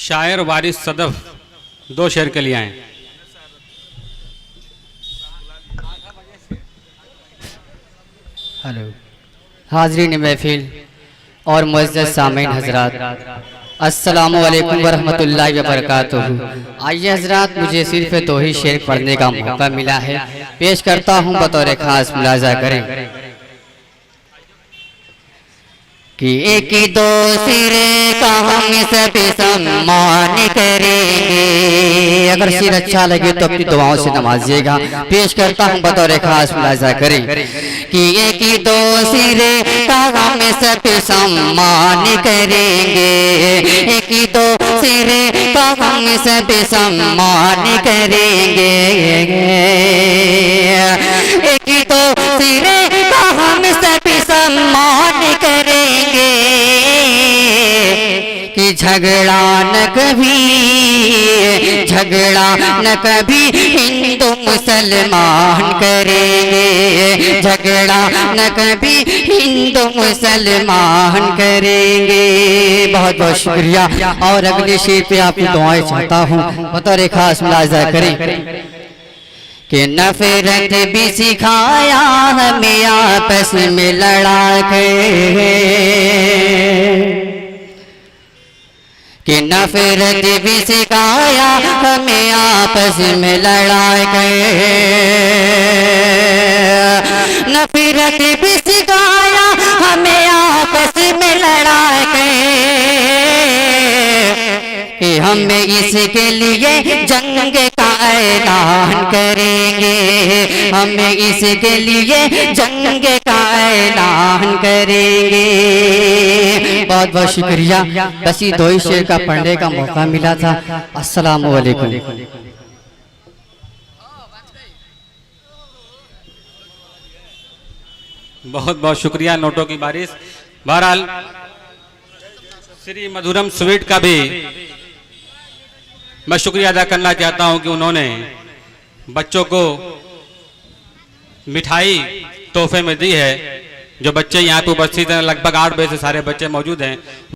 शायर वारिस सदफ दो शेर के लिए आए। हेलो हाजरीन महफिल और मुअज़्ज़ज़ सामीन हज़रात, अस्सलामु अलैकुम वरहमतुल्लाहि वबरकातुहू। आइए हज़रात, मुझे सिर्फ दो ही शेर पढ़ने का मौका मिला है, पेश करता हूँ बतौर खास, मुलाज़ा करें कि एक दो सिरे का हम सब सम्मान करेंगे। अगर सिर अच्छा लगे तो अपनी दुआओं से नवाजिएगा। पेश करता हूँ बतौर खास, मुलाज़ा करें कि एक दो सिरे का हम सब सम्मान करेंगे। एक दो सिरे का हम सब सम्मान करेंगे। एक दो सिरे का हम सब सम्मान करेंगे कि झगड़ा न कभी हिंदू मुसलमान करेंगे। झगड़ा न कभी हिंदू मुसलमान करेंगे। बहुत बहुत शुक्रिया। और अगले शेर पे आपकी दुआएं चाहता हूँ, बतौर खास मुलाज़ा करें कि नफरत भी सिखाया हमें आपस में लड़ा के, कि नफरत भी सिखाया हमें आपस में लड़ा के। नफरत भी सिखाया हमें आपस में लड़ा के कि हम इसके लिए जंग का ऐलान करेंगे। हम इसके लिए जंग का ऐलान करेंगे। बहुत बहुत शुक्रिया। बस ये दो ही शेर का पढ़ने का मौका मिला था। अस्सलामु अलैकुम। बहुत बहुत शुक्रिया। नोटों की बारिश। बहरहाल श्री मधुरम स्वीट का भी मैं शुक्रिया अदा करना चाहता हूं कि उन्होंने बच्चों को मिठाई तोहफे में दी है। जो बच्चे यहाँ पे उपस्थित हैं, लगभग 8 बजे से सारे बच्चे मौजूद हैं।